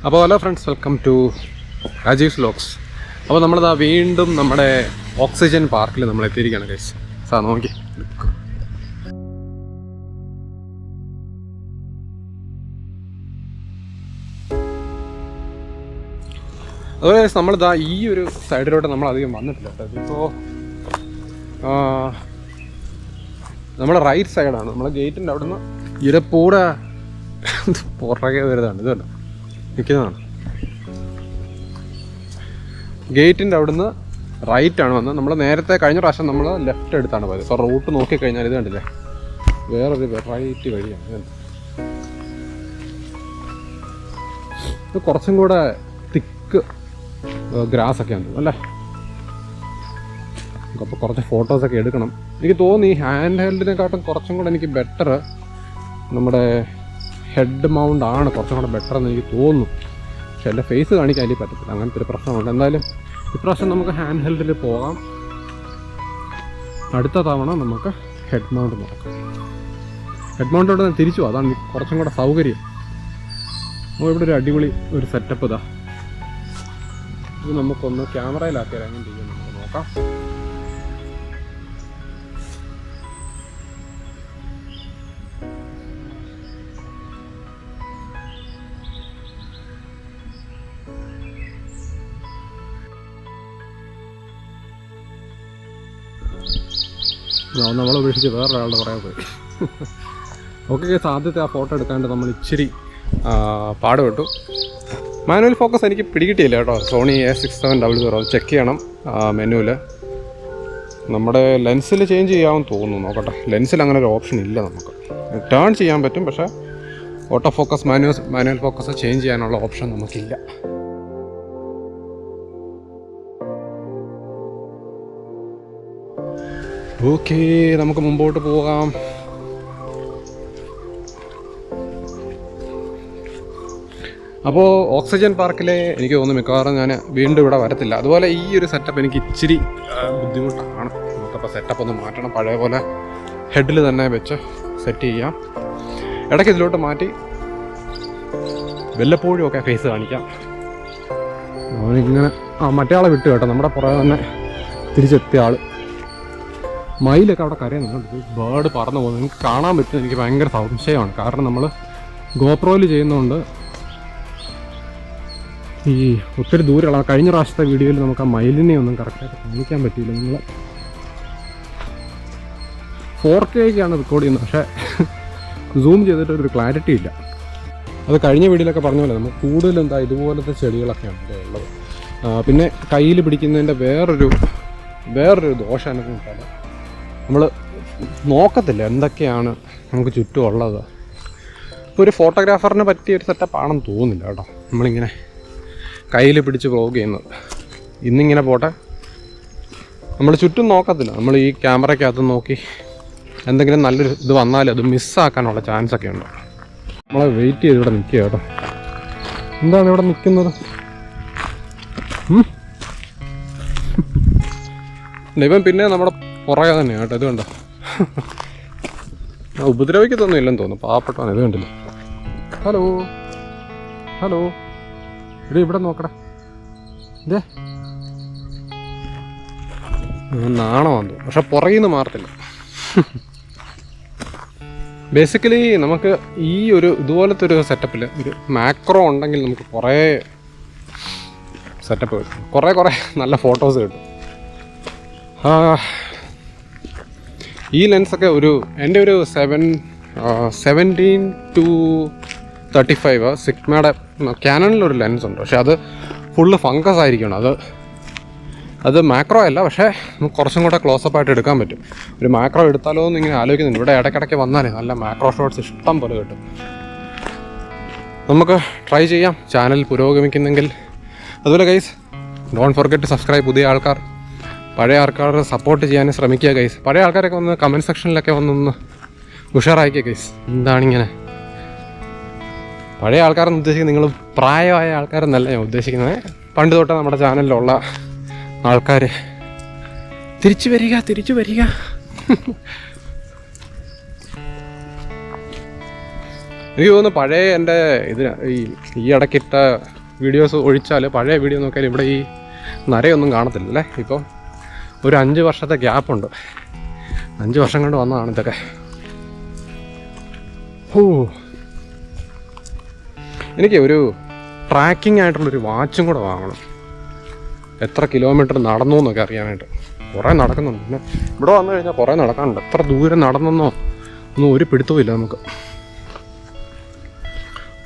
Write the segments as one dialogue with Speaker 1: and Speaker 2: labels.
Speaker 1: അപ്പോൾ hello friends, welcome to Rajeev's vlogs. അപ്പോൾ നമ്മളിതാ വീണ്ടും നമ്മുടെ ഓക്സിജൻ പാർക്കിൽ നമ്മൾ എത്തിയിരിക്കുകയാണ് ഗൈസ്. സാർ നോക്കി, അതുപോലെ നമ്മളിതാ ഈ ഒരു സൈഡിലോട്ട് നമ്മളധികം വന്നിട്ടില്ല കേട്ടോ. ഇതിപ്പോൾ നമ്മുടെ റൈറ്റ് സൈഡാണ്. നമ്മളെ ഗേറ്റിൻ്റെ അവിടെ നിന്ന് ഇരപ്പൂടെ പുറകെ വരുന്നതാണ്. ഇതല്ല നിൽക്കുന്നതാണ് ഗേറ്റിൻ്റെ അവിടുന്ന് റൈറ്റാണ് വന്നത്. നമ്മൾ നേരത്തെ കഴിഞ്ഞ പ്രാവശ്യം നമ്മൾ ലെഫ്റ്റ് എടുത്താണ് പോയത്. ഇപ്പോൾ റൂട്ട് നോക്കിക്കഴിഞ്ഞാൽ ഇത് കണ്ടില്ലേ, വേറൊരു വെറൈറ്റി വഴിയാണ്. ഇത് കുറച്ചും കൂടെ തിക്ക് ഗ്രാസ് ഒക്കെ ഉണ്ട് അല്ലേ. അപ്പോൾ കുറച്ച് ഫോട്ടോസൊക്കെ എടുക്കണം. എനിക്ക് തോന്നി ഈ ഹാൻഡ് ഹെൽഡിനെക്കാട്ടും കുറച്ചും കൂടെ എനിക്ക് ബെറ്റർ നമ്മുടെ ഹെഡ് മൗണ്ട് ആണ് കുറച്ചും കൂടെ ബെറ്റർ എന്ന് എനിക്ക് തോന്നുന്നു. പക്ഷെ എൻ്റെ ഫേസ് കാണിക്കാൻ അതിൽ പറ്റത്തില്ല, അങ്ങനത്തെ ഒരു പ്രശ്നമുണ്ട്. എന്തായാലും ഇപ്രാവശ്യം നമുക്ക് ഹാൻഡ് ഹെൽഡിൽ പോകാം. അടുത്ത തവണ നമുക്ക് ഹെഡ് മൗണ്ട് നോക്കാം. ഹെഡ് മൗണ്ടോടെ തിരിച്ചു പോകും, അതാണ് കുറച്ചും കൂടെ സൗകര്യം. അപ്പോൾ ഇവിടെ ഒരു അടിപൊളി ഒരു സെറ്റപ്പ് ഇതാ. ഇത് നമുക്കൊന്ന് ക്യാമറയിലാക്കിയാൽ എങ്ങനെ ചെയ്യും നമുക്ക് നോക്കാം. നമ്മളെ ഉപേക്ഷിച്ച് വേറൊരാളുടെ പറയാൻ പോയി. ഓക്കെ, ആദ്യത്തെ ആ ഫോട്ടോ എടുക്കാണ്ട് നമ്മൾ ഇച്ചിരി പാടുപെട്ടു. മാനുവൽ ഫോക്കസ് എനിക്ക് പിടികിട്ടിയില്ല കേട്ടോ. സോണി A6700 ചെക്ക് ചെയ്യണം മെനുവിൽ. നമ്മുടെ ലെൻസിൽ ചേഞ്ച് ചെയ്യാമെന്ന് തോന്നുന്നു, നോക്കട്ടെ. ലെൻസിൽ അങ്ങനെ ഒരു ഓപ്ഷൻ ഇല്ല. നമുക്ക് ടേൺ ചെയ്യാൻ പറ്റും, പക്ഷേ auto focus manual focus change ചെയ്യാനുള്ള ഓപ്ഷൻ നമുക്കില്ല. ഓക്കെ, നമുക്ക് മുമ്പോട്ട് പോകാം. അപ്പോൾ ഓക്സിജൻ പാർക്കിലെ എനിക്ക് തോന്നുന്നു മിക്കവാറും ഞാൻ വീണ്ടും ഇവിടെ വരത്തില്ല. അതുപോലെ ഈ ഒരു സെറ്റപ്പ് എനിക്ക് ഇച്ചിരി ബുദ്ധിമുട്ടാണ്. നമുക്കപ്പോൾ സെറ്റപ്പ് ഒന്ന് മാറ്റണം. പഴയ പോലെ ഹെഡിൽ തന്നെ വെച്ച് സെറ്റ് ചെയ്യാം. ഇടയ്ക്ക് ഇതിലോട്ട് മാറ്റി വല്ലപ്പോഴും ഒക്കെ ഫേസ് കാണിക്കാം. അവനിങ്ങനെ മറ്റേ ആളെ വിട്ടു കേട്ടോ. നമ്മുടെ പുറകെ തന്നെ തിരിച്ചെത്തിയ ആൾ. മയിലൊക്കെ അവിടെ കരയുന്നുണ്ട്. ബേർഡ് പറന്നു പോകുന്നത് നിങ്ങൾക്ക് കാണാൻ പറ്റും. എനിക്ക് ഭയങ്കര സംശയമാണ്, കാരണം നമ്മൾ ഗോപ്രോയിൽ ചെയ്യുന്നതുകൊണ്ട് ഈ ഒത്തിരി ദൂരമുള്ള കഴിഞ്ഞ പ്രാവശ്യത്തെ വീഡിയോയിൽ നമുക്ക് ആ മയിലിനെ ഒന്നും കറക്റ്റായിട്ട് കാണിക്കാൻ പറ്റിയില്ല. നിങ്ങൾ 4Kയ്ക്കാണ് റെക്കോർഡ് ചെയ്യുന്നത്, പക്ഷേ സൂം ചെയ്തിട്ടൊരു ക്ലാരിറ്റി ഇല്ല. അത് കഴിഞ്ഞ വീഡിയോയിലൊക്കെ പറഞ്ഞ പോലെ നമുക്ക് കൂടുതലും എന്താ ഇതുപോലത്തെ ചെടികളൊക്കെയാണ് ഉള്ളത്. പിന്നെ കയ്യിൽ പിടിക്കുന്നതിൻ്റെ വേറൊരു ദോഷം എനിക്ക് കിട്ടാൻ, നമ്മൾ നോക്കത്തില്ല എന്തൊക്കെയാണ് നമുക്ക് ചുറ്റും ഉള്ളത്. ഇപ്പോൾ ഒരു ഫോട്ടോഗ്രാഫറിന് പറ്റിയൊരു സെറ്റപ്പാണെന്ന് തോന്നുന്നില്ല കേട്ടോ. നമ്മളിങ്ങനെ കയ്യിൽ പിടിച്ച് വ്ലോഗ് ചെയ്യുന്നത്. ഇന്നിങ്ങനെ പോട്ടെ, നമ്മൾ ചുറ്റും നോക്കത്തില്ല. നമ്മൾ ഈ ക്യാമറയ്ക്കകത്ത് നോക്കി എന്തെങ്കിലും നല്ലൊരു ഇത് വന്നാൽ അത് മിസ്സാക്കാനുള്ള ചാൻസൊക്കെ ഉണ്ട്. നമ്മളെ വെയിറ്റ് ചെയ്ത് ഇവിടെ നിൽക്കുക കേട്ടോ. എന്താണ് ഇവിടെ നിൽക്കുന്നത്? ഇവൻ പിന്നെ നമ്മുടെ പുറകെ തന്നെയാണ് കേട്ടോ. ഇത് കണ്ടോ, ഉപദ്രവിക്കത്തൊന്നും ഇല്ലെന്ന് തോന്നുന്നു. പാവപ്പെട്ടവൻ. ഇത് കണ്ടില്ല. ഹലോ ഹലോ, ഇവിടെ നോക്കടാ. ഇതേ നാണം വന്നു, പക്ഷെ പുറകിൽ നിന്ന് മാറത്തില്ല. ബേസിക്കലി നമുക്ക് ഈ ഒരു ഇതുപോലത്തെ ഒരു സെറ്റപ്പിൽ ഒരു മാക്രോ ഉണ്ടെങ്കിൽ നമുക്ക് കുറേ സെറ്റപ്പ് കിട്ടും, കുറേ നല്ല ഫോട്ടോസ് കിട്ടും. ഈ ലെൻസൊക്കെ എൻ്റെ ഒരു 17-35 സിഗ്മയുടെ ക്യാനണിലൊരു ലെൻസ് ഉണ്ട്. പക്ഷെ അത് ഫുള്ള് ഫംഗസ് ആയിരിക്കണം. അത് മാക്രോ അല്ല, പക്ഷേ നമുക്ക് കുറച്ചും കൂടെ ക്ലോസപ്പായിട്ട് എടുക്കാൻ പറ്റും. ഒരു മാക്രോ എടുത്താലോ എന്ന് ഇങ്ങനെ ആലോചിക്കുന്നുണ്ട്. ഇവിടെ ഇടയ്ക്കിടയ്ക്ക് വന്നാലേ നല്ല മാക്രോ ഷോട്ട്സ് ഇഷ്ടം പോലെ കിട്ടും. നമുക്ക് ട്രൈ ചെയ്യാം, ചാനൽ പുരോഗമിക്കുന്നെങ്കിൽ. അതുപോലെ guys, don't forget to subscribe. പുതിയ ആൾക്കാർ, പഴയ ആൾക്കാർ സപ്പോർട്ട് ചെയ്യാൻ ശ്രമിക്കുക ഗൈസ്. പഴയ ആൾക്കാരൊക്കെ വന്ന് കമൻറ്റ് സെക്ഷനിലൊക്കെ വന്നൊന്ന് ഉഷാറാക്കിയ ഗൈസ്. എന്താണിങ്ങനെ പഴയ ആൾക്കാരെന്ന് ഉദ്ദേശിക്കുന്നത് നിങ്ങൾ പ്രായമായ ആൾക്കാരെന്നല്ല ഞാൻ ഉദ്ദേശിക്കുന്നത്. പണ്ട് തൊട്ട് നമ്മുടെ ചാനലിലുള്ള ആൾക്കാർ തിരിച്ചു വരിക. എനിക്ക് തോന്നുന്നു പഴയ എൻ്റെ ഈ ഇടയ്ക്കിട്ട വീഡിയോസ് ഒഴിച്ചാൽ, പഴയ വീഡിയോ നോക്കിയാൽ ഇവിടെ ഈ നരയൊന്നും കാണത്തില്ല അല്ലേ. ഇപ്പം ഒരു 5 വർഷത്തെ ഗ്യാപ്പുണ്ട്. 5 വർഷം കൊണ്ട് വന്നതാണ് ഇതൊക്കെ. എനിക്ക് ഒരു ട്രാക്കിംഗ് ആയിട്ടുള്ളൊരു വാച്ചും കൂടെ വാങ്ങണം. എത്ര കിലോമീറ്റർ നടന്നു എന്നൊക്കെ അറിയാനായിട്ട്. കുറേ നടക്കുന്നുണ്ട്. പിന്നെ ഇവിടെ വന്നു കഴിഞ്ഞാൽ കുറേ നടക്കാനുണ്ട്. എത്ര ദൂരം നടന്നെന്നോ ഒന്നും ഒരു പിടുത്തവും ഇല്ല നമുക്ക്.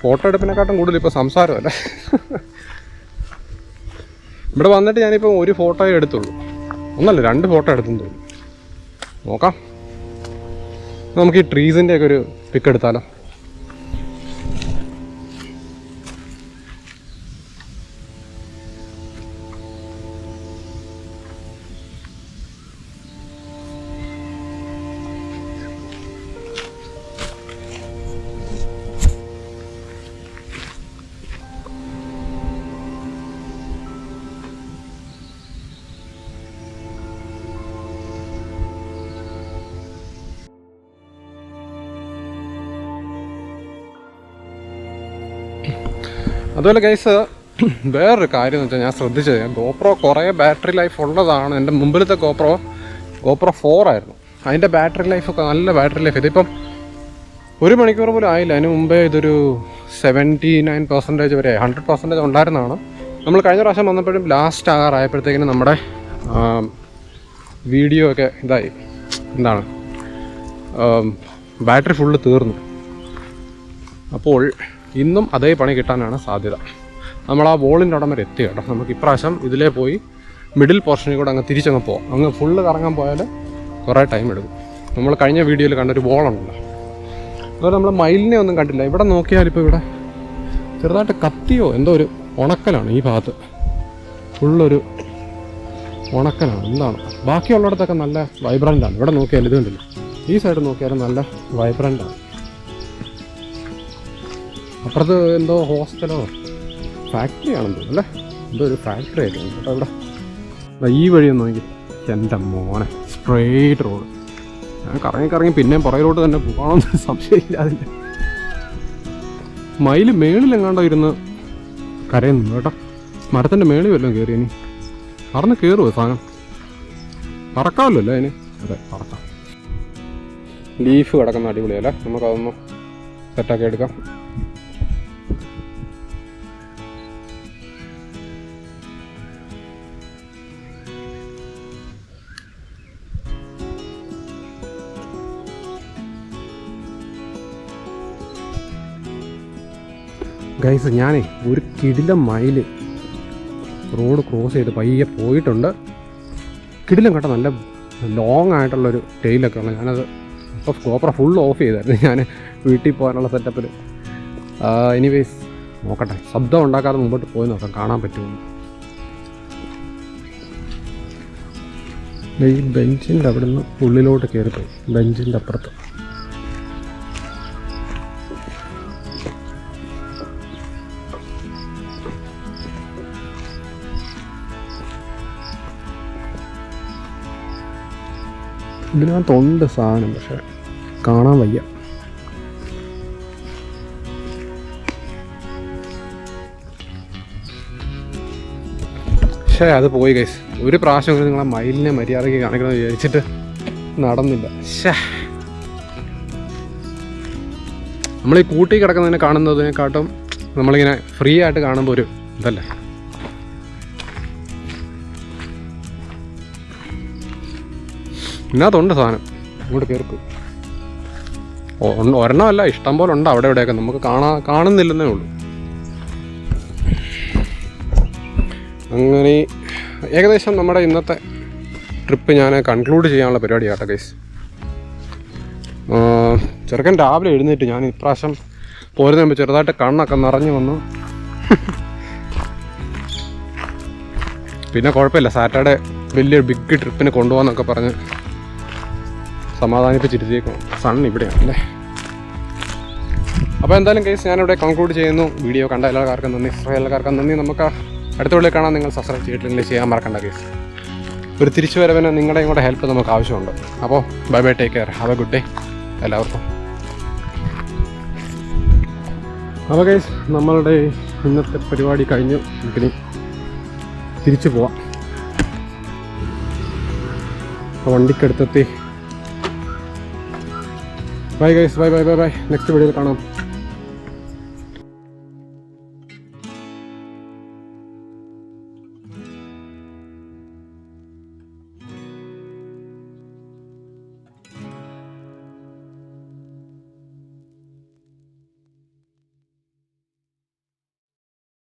Speaker 1: ഫോട്ടോ എടുപ്പിനെക്കാട്ടും കൂടുതൽ ഇപ്പോൾ സംസാരമല്ലേ. ഇവിടെ വന്നിട്ട് ഞാനിപ്പോൾ ഒരു ഫോട്ടോയെ എടുത്തുള്ളൂ. ഒന്നല്ല 2 ഫോട്ടോ എടുത്തെന്ന് തോന്നുന്നു. നോക്കാം, നമുക്ക് ഈ ട്രീസിൻ്റെയൊക്കെ ഒരു പിക്ക് എടുത്താലോ. അതുപോലെ ഗൈസ്, വേറൊരു കാര്യം എന്ന് വെച്ചാൽ ഞാൻ ശ്രദ്ധിച്ചത്, ഗോപ്രോ കുറേ ബാറ്ററി ലൈഫ് ഉള്ളതാണ്. എൻ്റെ മുമ്പിലത്തെ ഗോപ്രോ 4 ആയിരുന്നു. അതിൻ്റെ ബാറ്ററി ലൈഫൊക്കെ നല്ല ബാറ്ററി ലൈഫ്. ഇതിപ്പം 1 മണിക്കൂർ പോലും ആയില്ല. അതിന് മുമ്പേ ഇതൊരു 79% വരെ 100% ഉണ്ടായിരുന്നതാണ്. നമ്മൾ കഴിഞ്ഞ പ്രാവശ്യം വന്നപ്പോഴും ലാസ്റ്റ് ആകാറായപ്പോഴത്തേക്കിനും നമ്മുടെ വീഡിയോ ഒക്കെ ഇതായി, എന്താണ്, ബാറ്ററി ഫുള്ള് തീർന്നു. അപ്പോൾ ഇന്നും അതേ പണി കിട്ടാനാണ് സാധ്യത. നമ്മൾ ആ വോളിൻ്റെ അവിടം വരെ എത്തി കേട്ടോ. നമുക്ക് ഇപ്രാവശ്യം ഇതിലേ പോയി മിഡിൽ പോർഷനിൽ കൂടെ അങ്ങ് തിരിച്ചങ്ങ് പോകാം. അങ്ങ് ഫുള്ള് കറങ്ങാൻ പോയാൽ കുറേ ടൈം എടുക്കും. നമ്മൾ കഴിഞ്ഞ വീഡിയോയിൽ കണ്ടൊരു വോളുണ്ടല്ലോ, അതുപോലെ നമ്മൾ മയിലിനെ ഒന്നും കണ്ടില്ല. ഇവിടെ നോക്കിയാലിപ്പോൾ ഇവിടെ ചെറുതായിട്ട് കത്തിയോ എന്തോ ഒരു ഉണക്കലാണ്. ഈ ഭാഗത്ത് ഫുള്ളൊരു ഉണക്കലാണ്. എന്താണ്, ബാക്കിയുള്ളിടത്തൊക്കെ നല്ല വൈബ്രൻ്റാണ്. ഇവിടെ നോക്കിയാൽ ഇത് കണ്ടില്ല, ഈ സൈഡ് നോക്കിയാലും നല്ല വൈബ്രൻ്റാണ്. അപ്പുറത്ത് എന്തോ ഹോസ്റ്റലോ ഫാക്ടറി ആണെന്ന് തോന്നുന്നു അല്ലേ. എന്തോ ഒരു ഫാക്ടറി ആയിരുന്നു കേട്ടോ ഇവിടെ. ഈ വഴിയൊന്നും നോക്കി, എൻ്റെ മോനെ സ്ട്രെയിറ്റ് റോഡ്. ഞാൻ കറങ്ങി പിന്നെയും പുറകിലോട്ട് തന്നെ പോകണമെന്ന് സംശയമില്ലാതില്ല. മയിൽ മേളിലെങ്ങാണ്ടോ ഇരുന്ന് കരയുന്നു കേട്ടോ. മരത്തിൻ്റെ മേളിൽ വല്ലതും കയറി. ഇനി പറന്ന് കയറുമോ സാധനം? പറക്കാമല്ലോ അല്ലേ അതിന്? അതെ, പറക്കാം. ലീഫ് കിടക്കുന്ന അടിപൊളിയല്ലേ, നമുക്കതൊന്ന് സെറ്റാക്കി എടുക്കാം. ഗൈസ്, ഞാനേ ഒരു കിടിലം മയിൽ റോഡ് ക്രോസ് ചെയ്ത് പയ്യെ പോയിട്ടുണ്ട്. കിടിലം കേട്ടോ, നല്ല ലോങ് ആയിട്ടുള്ളൊരു ടെയിലൊക്കെ ഉള്ളത്. ഞാനത് ഇപ്പോൾ ഗോപ്രോ ഫുൾ ഓഫ് ചെയ്തായിരുന്നു ഞാൻ വീട്ടിൽ പോകാനുള്ള സെറ്റപ്പിൽ. എനിവേസ് നോക്കട്ടെ, ശബ്ദം ഉണ്ടാക്കാതെ മുമ്പോട്ട് പോയി നോക്കാം, കാണാൻ പറ്റുമോ. ഈ ബെഞ്ചിൻ്റെ അവിടെ നിന്ന് ഉള്ളിലോട്ട് കയറിപ്പോയി, ബെഞ്ചിൻ്റെ അപ്പുറത്ത്. ഇതിനകത്തുണ്ട് സാധനം, പക്ഷെ കാണാൻ വയ്യ. പക്ഷേ അത് പോയി ഗൈസ്. ഒരു പ്രാവശ്യം നിങ്ങളെ മയിലിനെ മര്യാദയ്ക്ക് കാണിക്കണമെന്ന് വിചാരിച്ചിട്ട് നടന്നില്ല. നമ്മളീ കൂട്ടി കിടക്കുന്നതിനെ കാണുന്നതിനെക്കാട്ടും നമ്മളിങ്ങനെ ഫ്രീ ആയിട്ട് കാണുമ്പോൾ ഒരു ഇതല്ലേ. ഇതിനകത്തുണ്ട് സാധനം, ഇങ്ങോട്ട് കയറിപ്പോയി. ഒരെണ്ണമല്ല, ഇഷ്ടം പോലെ ഉണ്ട് അവിടെ ഇവിടെയൊക്കെ, നമുക്ക് കാണുന്നില്ലെന്നേ ഉള്ളൂ. അങ്ങനെ ഏകദേശം നമ്മുടെ ഇന്നത്തെ ട്രിപ്പ് ഞാൻ കൺക്ലൂഡ് ചെയ്യാനുള്ള പരിപാടിയാട്ടോ ഗൈസ്. ചെറുക്കൻ രാവിലെ എഴുന്നേറ്റ്, ഞാൻ ഇപ്രാവശ്യം പോരുന്ന മുമ്പ് ചെറുതായിട്ട് കണ്ണൊക്കെ നിറഞ്ഞു വന്നു. പിന്നെ കുഴപ്പമില്ല, സാറ്റർഡേ വലിയ ബിഗ് ട്രിപ്പിന് കൊണ്ടുപോകാന്നൊക്കെ പറഞ്ഞ് സമാധാനിപ്പിച്ചിരുത്തിയേക്കണം. സൺ ഇവിടെയാണ് അല്ലേ. അപ്പോൾ എന്തായാലും കേസ് ഞാനിവിടെ കൺക്ലൂഡ് ചെയ്യുന്നു. വീഡിയോ കണ്ട എല്ലാവർക്കും നന്ദി, എല്ലാവർക്കും നന്ദി. നമുക്ക് അടുത്ത വീഡിയോ കാണാൻ നിങ്ങൾ സബ്സ്ക്രൈബ് ചെയ്തിട്ടില്ലെങ്കിൽ ചെയ്യാൻ മറക്കണ്ട കേസ്. ഒരു തിരിച്ചു വരവിന് നിങ്ങളുടെയും കൂടെ ഹെൽപ്പ് നമുക്ക് ആവശ്യമുണ്ട്. അപ്പോൾ bye bye, take care, have A good day എല്ലാവർക്കും. അപ്പോൾ കേസ് നമ്മളുടെ ഇന്നത്തെ പരിപാടി കഴിഞ്ഞു. നമുക്കിനി തിരിച്ചു പോവാം. വണ്ടിക്കടുത്തെത്തി. Bye guys, bye bye bye bye. Next വീഡിയോയിൽ കാണാം.